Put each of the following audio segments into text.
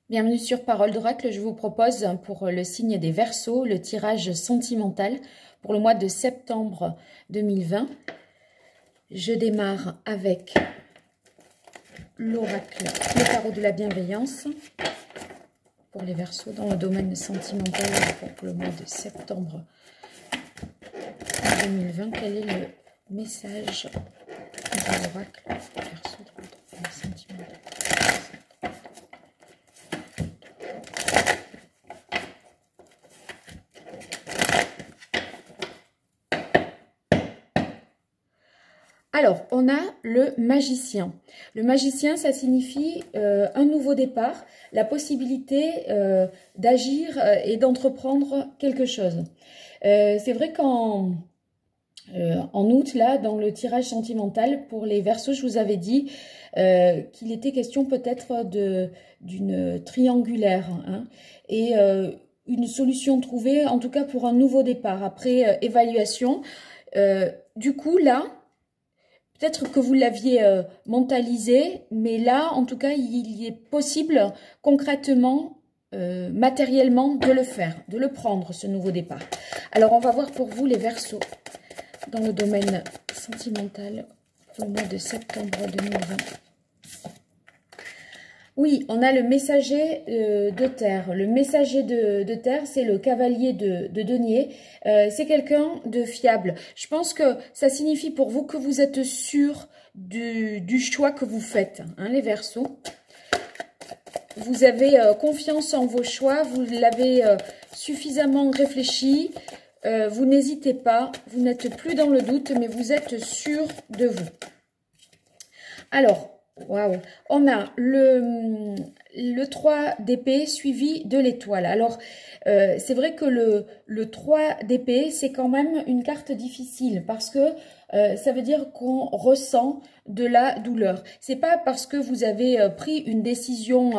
Bienvenue sur Parole d'Oracle. Je vous propose pour le signe des Verseaux le tirage sentimental pour le mois de septembre 2020. Je démarre avec l'oracle, le tarot de la bienveillance pour les Verseaux dans le domaine sentimental pour le mois de septembre 2020. Quel est le message de l'oracle Verseaux dans le domaine sentimental? Alors, on a le magicien. Le magicien, ça signifie un nouveau départ, la possibilité d'agir et d'entreprendre quelque chose. C'est vrai qu'en août, là, dans le tirage sentimental pour les Verseaux, je vous avais dit qu'il était question peut-être d'une triangulaire hein, et une solution trouvée, en tout cas pour un nouveau départ, après évaluation. Du coup, là, peut-être que vous l'aviez mentalisé, mais là, en tout cas, il est possible concrètement, matériellement, de le faire, de le prendre, ce nouveau départ. Alors, on va voir pour vous les Verseaux dans le domaine sentimental pour le mois de septembre 2020. Oui, on a le messager de terre. Le messager de terre, c'est le cavalier de denier. C'est quelqu'un de fiable. Je pense que ça signifie pour vous que vous êtes sûr du choix que vous faites, hein, les Verseaux. Vous avez confiance en vos choix, vous l'avez suffisamment réfléchi. Vous n'hésitez pas, vous n'êtes plus dans le doute, mais vous êtes sûr de vous. Alors, waouh, on a le 3 d'épée suivi de l'étoile. Alors, c'est vrai que le 3 d'épée, c'est quand même une carte difficile parce que ça veut dire qu'on ressent de la douleur. C'est pas parce que vous avez pris une décision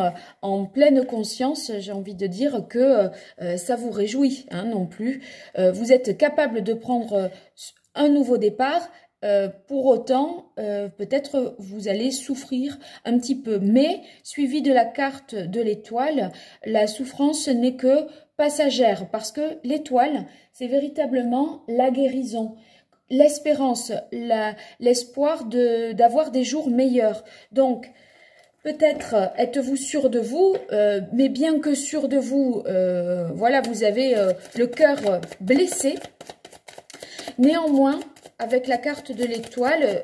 en pleine conscience, j'ai envie de dire, que ça vous réjouit hein, non plus. Vous êtes capable de prendre un nouveau départ. Pour autant, peut-être vous allez souffrir un petit peu. Mais, suivi de la carte de l'étoile, la souffrance n'est que passagère. Parce que l'étoile, c'est véritablement la guérison, l'espérance, l'espoir d'avoir des jours meilleurs. Donc, peut-être êtes-vous sûr de vous, mais bien que sûr de vous, voilà, vous avez le cœur blessé. Néanmoins, avec la carte de l'étoile,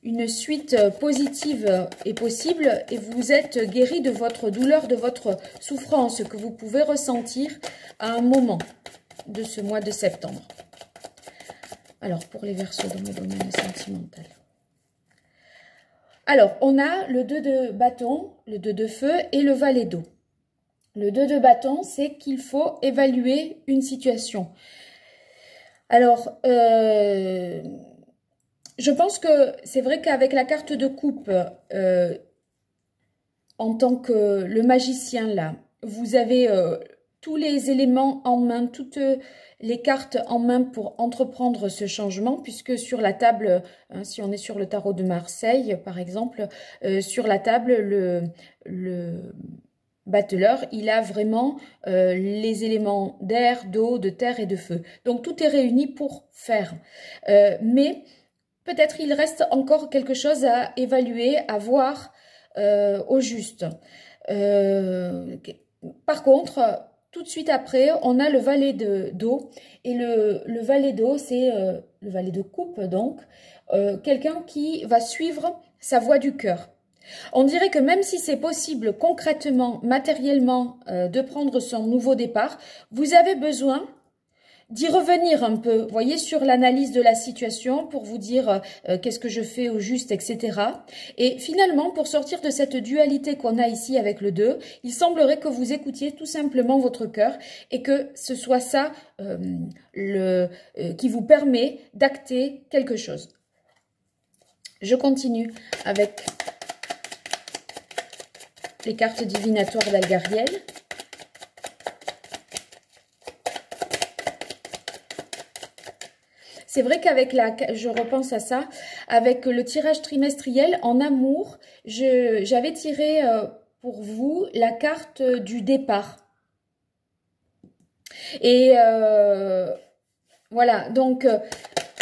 une suite positive est possible et vous êtes guéri de votre douleur, de votre souffrance que vous pouvez ressentir à un moment de ce mois de septembre. Alors, pour les Verseaux dans le domaine sentimental. Alors, on a le 2 de bâton, le 2 de feu et le valet d'eau. Le 2 de bâton, c'est qu'il faut évaluer une situation. Alors, je pense que c'est vrai qu'avec la carte de coupe, en tant que le magicien là, vous avez tous les éléments en main, toutes les cartes en main pour entreprendre ce changement, puisque sur la table, hein, si on est sur le tarot de Marseille par exemple, sur la table, le battleur, il a vraiment les éléments d'air, d'eau, de terre et de feu. Donc tout est réuni pour faire. Mais peut-être il reste encore quelque chose à évaluer, à voir au juste. Par contre, tout de suite après, on a le valet d'eau. Et le valet d'eau, c'est le valet de coupe, donc, quelqu'un qui va suivre sa voie du cœur. On dirait que même si c'est possible concrètement, matériellement, de prendre son nouveau départ, vous avez besoin d'y revenir un peu, vous voyez, sur l'analyse de la situation pour vous dire qu'est-ce que je fais au juste, etc. Et finalement, pour sortir de cette dualité qu'on a ici avec le 2, il semblerait que vous écoutiez tout simplement votre cœur et que ce soit ça qui vous permet d'acter quelque chose. Je continue avec les cartes divinatoires d'Algariel. C'est vrai qu'avec je repense à ça, avec le tirage trimestriel en amour, j'avais tiré pour vous la carte du départ. Et voilà, donc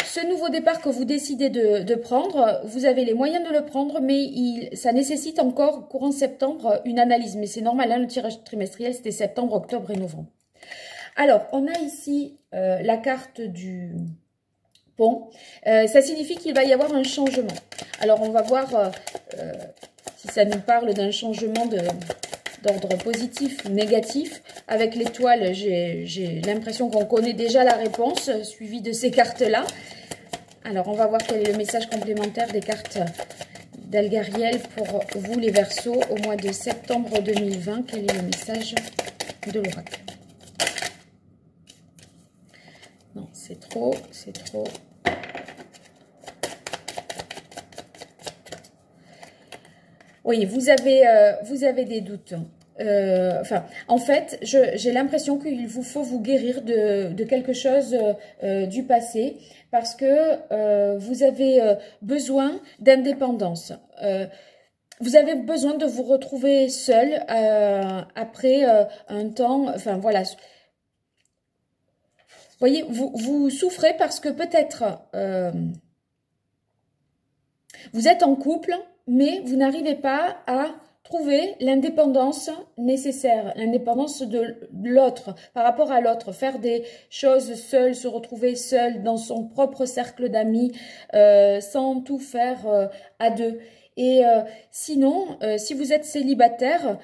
ce nouveau départ que vous décidez de prendre, vous avez les moyens de le prendre, mais ça nécessite encore, courant septembre, une analyse. Mais c'est normal, hein, le tirage trimestriel, c'était septembre, octobre et novembre. Alors, on a ici la carte du pont. Ça signifie qu'il va y avoir un changement. Alors, on va voir si ça nous parle d'un changement d'ordre positif ou négatif. Avec l'étoile, j'ai l'impression qu'on connaît déjà la réponse, suivie de ces cartes-là. Alors, on va voir quel est le message complémentaire des cartes d'Algariel pour vous, les Verseaux, au mois de septembre 2020. Quel est le message de l'oracle? Non, c'est trop, c'est trop. Oui, vous avez des doutes. En fait, j'ai l'impression qu'il vous faut vous guérir de quelque chose du passé parce que vous avez besoin d'indépendance. Vous avez besoin de vous retrouver seul après un temps. Enfin, voilà. Vous voyez, vous souffrez parce que peut-être vous êtes en couple, mais vous n'arrivez pas à trouver l'indépendance nécessaire, l'indépendance de l'autre, par rapport à l'autre, faire des choses seul, se retrouver seul dans son propre cercle d'amis, sans tout faire à deux. Et sinon, si vous êtes célibataire,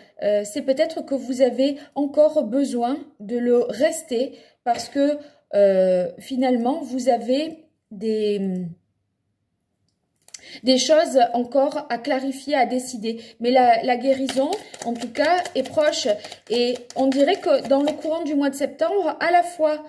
c'est peut-être que vous avez encore besoin de le rester parce que finalement, vous avez des choses encore à clarifier, à décider. Mais la guérison, en tout cas, est proche. Et on dirait que dans le courant du mois de septembre, à la fois,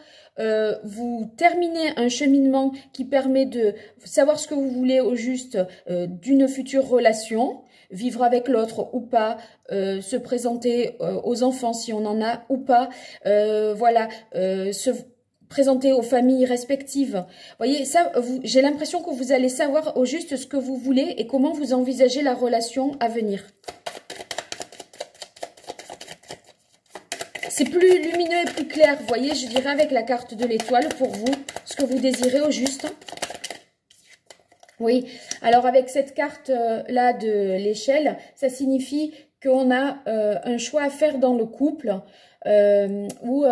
vous terminez un cheminement qui permet de savoir ce que vous voulez au juste d'une future relation, vivre avec l'autre ou pas, se présenter aux enfants si on en a ou pas, voilà, se présenter aux familles respectives. Vous voyez, ça, j'ai l'impression que vous allez savoir au juste ce que vous voulez et comment vous envisagez la relation à venir. C'est plus lumineux et plus clair, vous voyez, je dirais avec la carte de l'étoile pour vous, ce que vous désirez au juste. Oui, alors avec cette carte-là de l'échelle, ça signifie qu'on a un choix à faire dans le couple ou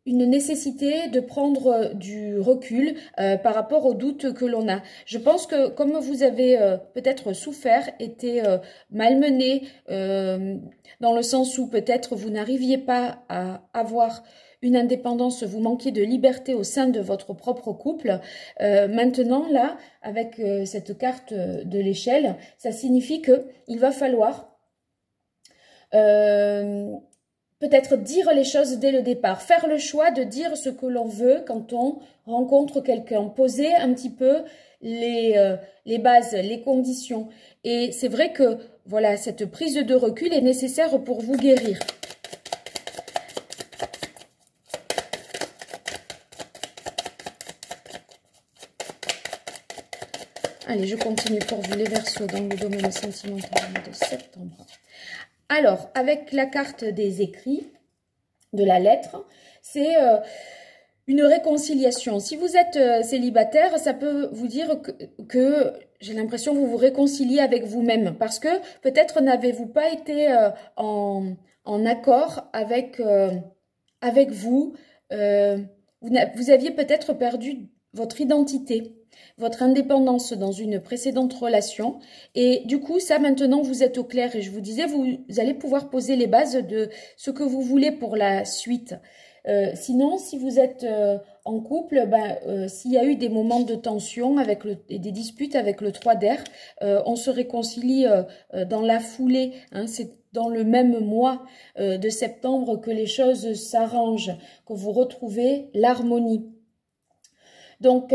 une nécessité de prendre du recul par rapport aux doutes que l'on a. Je pense que comme vous avez peut-être souffert, été malmené, dans le sens où peut-être vous n'arriviez pas à avoir une indépendance, vous manquiez de liberté au sein de votre propre couple. Maintenant, là, avec cette carte de l'échelle, ça signifie qu'il va falloir peut-être dire les choses dès le départ, faire le choix de dire ce que l'on veut quand on rencontre quelqu'un, poser un petit peu les bases, les conditions. Et c'est vrai que voilà, cette prise de recul est nécessaire pour vous guérir. Allez, je continue pour vous les Verseaux dans le domaine sentimental de septembre. Alors, avec la carte des écrits, de la lettre, c'est une réconciliation. Si vous êtes célibataire, ça peut vous dire que j'ai l'impression que vous vous réconciliez avec vous-même. Parce que peut-être n'avez-vous pas été en accord avec vous. Vous aviez peut-être perdu votre identité, votre indépendance dans une précédente relation. Et du coup, ça, maintenant, vous êtes au clair. Et je vous disais, vous allez pouvoir poser les bases de ce que vous voulez pour la suite. Sinon, si vous êtes en couple, s'il y a eu des moments de tension et des disputes avec le 3 d'air, on se réconcilie dans la foulée. Hein, c'est dans le même mois de septembre que les choses s'arrangent, que vous retrouvez l'harmonie. Donc,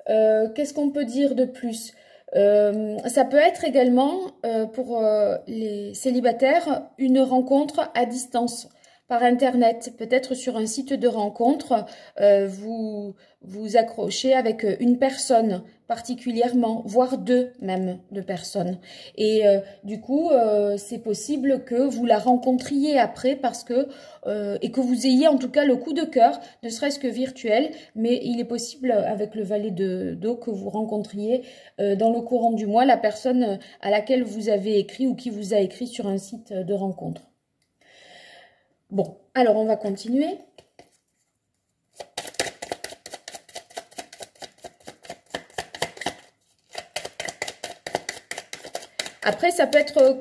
qu'est-ce qu'on peut dire de plus? Ça peut être également, pour les célibataires, une rencontre à distance. par Internet, peut-être sur un site de rencontre, vous vous accrochez avec une personne particulièrement, voire deux même de personnes. Et du coup, c'est possible que vous la rencontriez après parce que et que vous ayez en tout cas le coup de cœur, ne serait-ce que virtuel, mais il est possible avec le valet d'eau que vous rencontriez dans le courant du mois la personne à laquelle vous avez écrit ou qui vous a écrit sur un site de rencontre. Bon, alors on va continuer. Après, ça peut être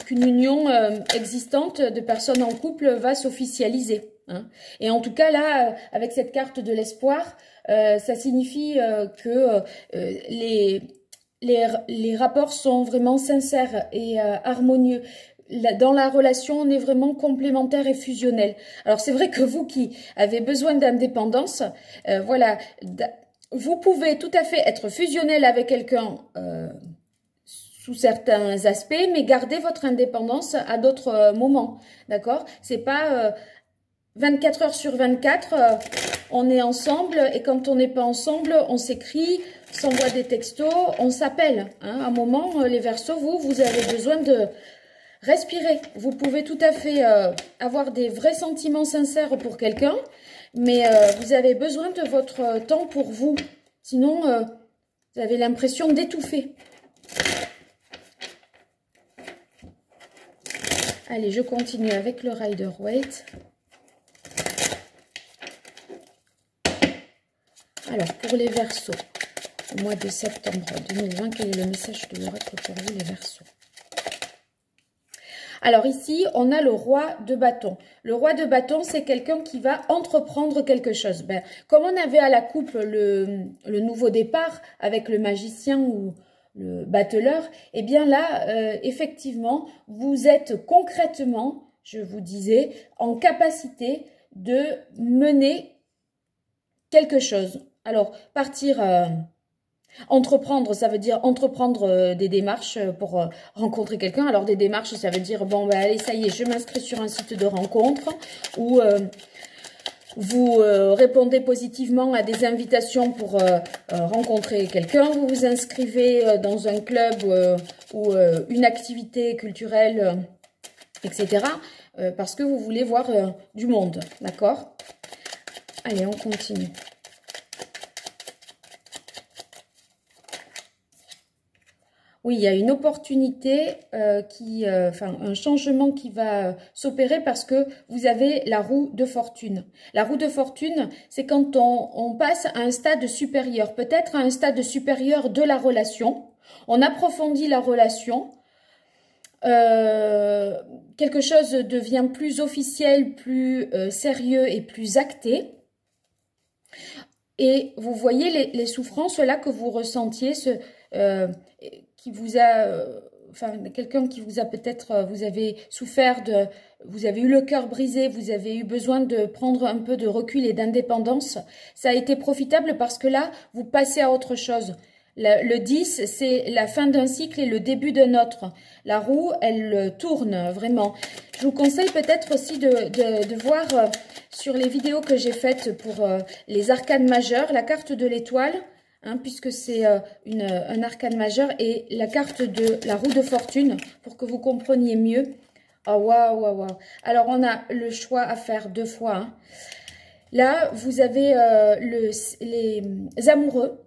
qu'une union existante de personnes en couple va s'officialiser. Hein. Et en tout cas, là, avec cette carte de l'espoir, ça signifie que les rapports sont vraiment sincères et harmonieux. Dans la relation, on est vraiment complémentaire et fusionnel. Alors, c'est vrai que vous qui avez besoin d'indépendance, voilà, vous pouvez tout à fait être fusionnel avec quelqu'un sous certains aspects, mais garder votre indépendance à d'autres moments, d'accord? C'est pas 24 heures sur 24, on est ensemble, et quand on n'est pas ensemble, on s'écrit, s'envoie des textos, on s'appelle. Hein. À un moment, les Verseaux, vous avez besoin de respirer. Vous pouvez tout à fait avoir des vrais sentiments sincères pour quelqu'un, mais vous avez besoin de votre temps pour vous. Sinon, vous avez l'impression d'étouffer. Allez, je continue avec le Rider-Waite. Alors, pour les Verseaux, au mois de septembre 2020, quel est le message de l'oracle pour vous, les Verseaux? Alors ici, on a le roi de bâton. Le roi de bâton, c'est quelqu'un qui va entreprendre quelque chose. Ben, comme on avait à la coupe le nouveau départ avec le magicien ou le battleur, eh bien là, effectivement, vous êtes concrètement, je vous disais, en capacité de mener quelque chose. Alors, partir... entreprendre, ça veut dire entreprendre des démarches pour rencontrer quelqu'un. Alors, des démarches, ça veut dire, bon, ben, allez, ça y est, je m'inscris sur un site de rencontre ou vous répondez positivement à des invitations pour rencontrer quelqu'un. Vous vous inscrivez dans un club ou une activité culturelle, etc. Parce que vous voulez voir du monde, d'accord? Allez, on continue. Oui, il y a une opportunité, un changement qui va s'opérer parce que vous avez la roue de fortune. La roue de fortune, c'est quand on passe à un stade supérieur, peut-être à un stade supérieur de la relation. On approfondit la relation. Quelque chose devient plus officiel, plus sérieux et plus acté. Et vous voyez les souffrances là que vous ressentiez, qui vous a, quelqu'un qui vous a peut-être, vous avez souffert vous avez eu le cœur brisé, vous avez eu besoin de prendre un peu de recul et d'indépendance. Ça a été profitable parce que là, vous passez à autre chose. Le 10, c'est la fin d'un cycle et le début d'un autre. La roue, elle tourne vraiment. Je vous conseille peut-être aussi de voir sur les vidéos que j'ai faites pour les arcanes majeures, la carte de l'étoile, hein, puisque c'est un arcane majeur, et la carte de la roue de fortune, pour que vous compreniez mieux. Oh, waouh, waouh, waouh. Alors, on a le choix à faire deux fois. Hein. Là, vous avez les amoureux,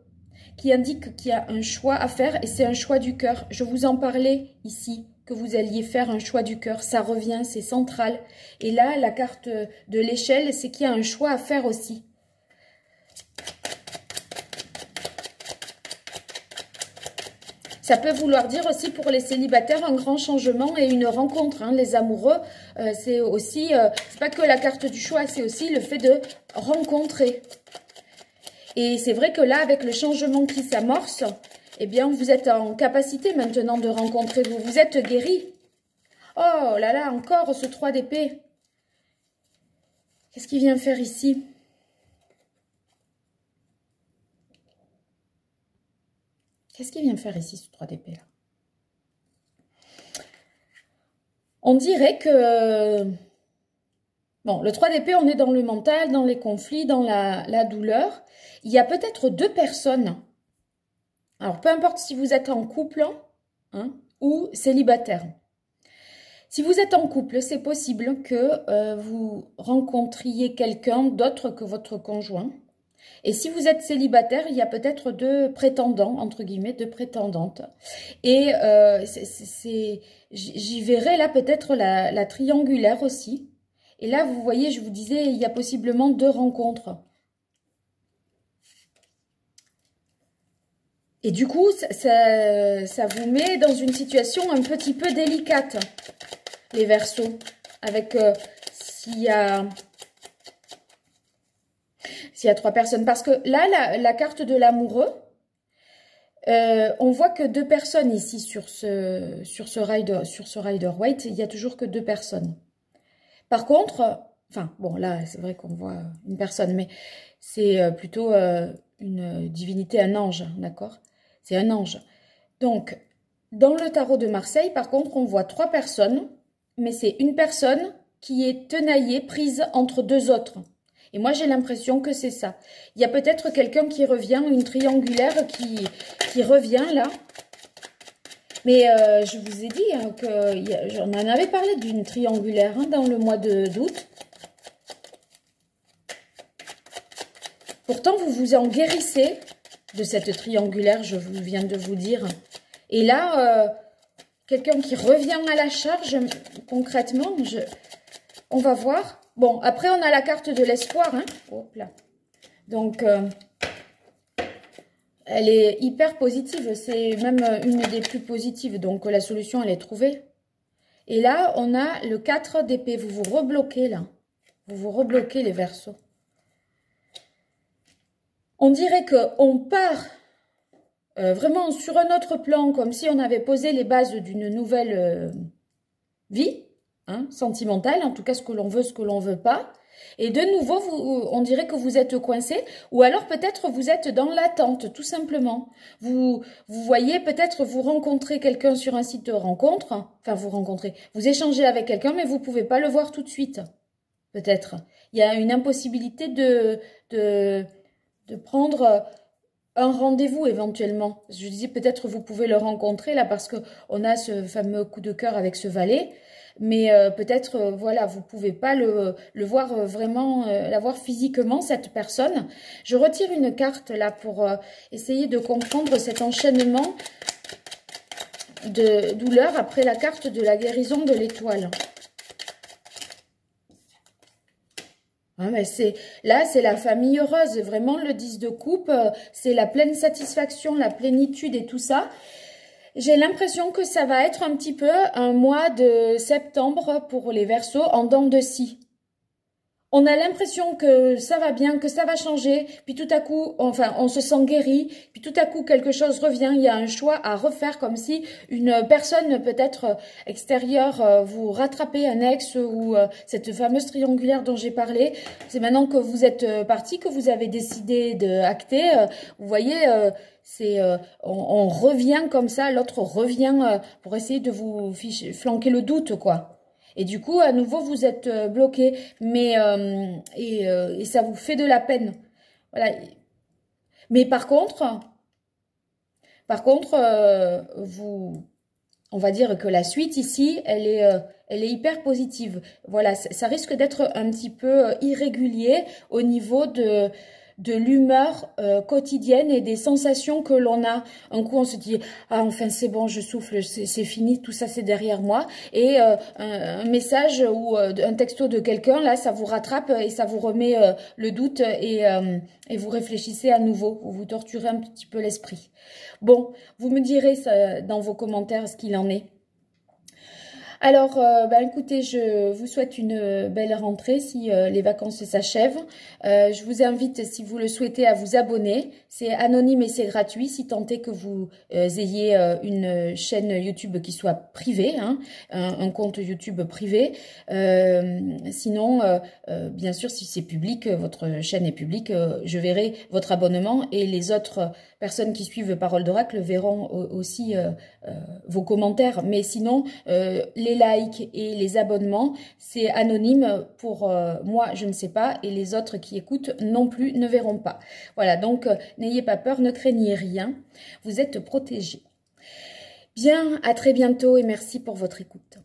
qui indique qu'il y a un choix à faire et c'est un choix du cœur. Je vous en parlais ici, que vous alliez faire un choix du cœur. Ça revient, c'est central. Et là, la carte de l'échelle, c'est qu'il y a un choix à faire aussi. Ça peut vouloir dire aussi pour les célibataires un grand changement et une rencontre. Hein. Les amoureux, c'est aussi, c'est pas que la carte du choix, c'est aussi le fait de rencontrer. Et c'est vrai que là, avec le changement qui s'amorce, eh bien, vous êtes en capacité maintenant de rencontrer, vous vous êtes guéri. Oh là là, encore ce 3 d'épée. Qu'est-ce qu'il vient faire ici? Qu'est-ce qu'il vient faire ici, ce 3 d'épée là? On dirait que Bon, le 3 d'épée, on est dans le mental, dans les conflits, dans la douleur. Il y a peut-être deux personnes. Alors, peu importe si vous êtes en couple hein, ou célibataire. Si vous êtes en couple, c'est possible que vous rencontriez quelqu'un d'autre que votre conjoint. Et si vous êtes célibataire, il y a peut-être deux prétendants, entre guillemets, deux prétendantes. Et j'y verrai là peut-être la triangulaire aussi. Et là, vous voyez, je vous disais, il y a possiblement deux rencontres. Et du coup, ça vous met dans une situation un petit peu délicate, les Verseaux. Avec s'il y a trois personnes. Parce que là, la carte de l'amoureux, on voit que deux personnes ici sur ce Rider-Waite, il y a toujours que deux personnes. Par contre, enfin, bon, là, c'est vrai qu'on voit une personne, mais c'est plutôt une divinité, un ange, d'accord? C'est un ange. Donc, dans le tarot de Marseille, par contre, on voit trois personnes, mais c'est une personne qui est tenaillée, prise entre deux autres. Et moi, j'ai l'impression que c'est ça. Il y a peut-être quelqu'un qui revient, une triangulaire qui revient là. Mais je vous ai dit hein, que j'en en avais parlé d'une triangulaire hein, dans le mois d'août. Pourtant, vous vous en guérissez de cette triangulaire, je viens de vous dire. Et là, quelqu'un qui revient à la charge, concrètement, on va voir. Bon, après, on a la carte de l'espoir. Hein. Hop là. Donc, elle est hyper positive. C'est même une des plus positives. Donc, la solution, elle est trouvée. Et là, on a le 4 d'épée. Vous vous rebloquez, là. Vous vous rebloquez, les Verseaux. On dirait qu'on part vraiment sur un autre plan, comme si on avait posé les bases d'une nouvelle vie. Hein, sentimentale, en tout cas ce que l'on veut, ce que l'on veut pas. Et de nouveau, on dirait que vous êtes coincé, ou alors peut-être vous êtes dans l'attente, tout simplement. Vous voyez, peut-être vous rencontrez quelqu'un sur un site de rencontre, enfin vous échangez avec quelqu'un, mais vous ne pouvez pas le voir tout de suite, peut-être. Il y a une impossibilité de prendre un rendez-vous éventuellement. Je disais peut-être vous pouvez le rencontrer là parce qu'on a ce fameux coup de cœur avec ce valet. Mais peut-être, voilà, vous pouvez pas le voir vraiment, la voir physiquement, cette personne. Je retire une carte là pour essayer de comprendre cet enchaînement de douleur après la carte de la guérison de l'étoile. Ah, mais là, c'est la famille heureuse. Vraiment, le 10 de coupe, c'est la pleine satisfaction, la plénitude et tout ça. J'ai l'impression que ça va être un petit peu un mois de septembre pour les Verseaux en dents de scie. On a l'impression que ça va bien, que ça va changer, puis tout à coup, enfin, on se sent guéri, puis tout à coup, quelque chose revient, il y a un choix à refaire, comme si une personne peut-être extérieure vous rattrapez un ex ou cette fameuse triangulaire dont j'ai parlé. C'est maintenant que vous êtes parti, que vous avez décidé de acter. Vous voyez, on revient comme ça, l'autre revient pour essayer de vous flanquer le doute, quoi. Et du coup, à nouveau, vous êtes bloqué, mais et ça vous fait de la peine. Voilà. Mais par contre, on va dire que la suite ici, elle est hyper positive. Voilà, ça risque d'être un petit peu irrégulier au niveau de l'humeur quotidienne et des sensations que l'on a. Un coup, on se dit « Ah, enfin, c'est bon, je souffle, c'est fini, tout ça, c'est derrière moi. » Et un message ou un texto de quelqu'un, là, ça vous rattrape et ça vous remet le doute et vous réfléchissez à nouveau. Vous torturez un petit peu l'esprit. Bon, vous me direz ça, dans vos commentaires ce qu'il en est. Alors, écoutez, je vous souhaite une belle rentrée si les vacances s'achèvent. Je vous invite, si vous le souhaitez, à vous abonner. C'est anonyme et c'est gratuit, si tant est que vous ayez une chaîne YouTube qui soit privée, hein, un compte YouTube privé. Sinon, bien sûr, si c'est public, votre chaîne est publique, je verrai votre abonnement et les autres personnes qui suivent Parole d'Oracle verront aussi vos commentaires. Mais sinon, les likes et les abonnements, c'est anonyme pour moi, je ne sais pas, et les autres qui écoutent non plus ne verront pas. Voilà, donc n'ayez pas peur, ne craignez rien, vous êtes protégés. Bien, à très bientôt et merci pour votre écoute.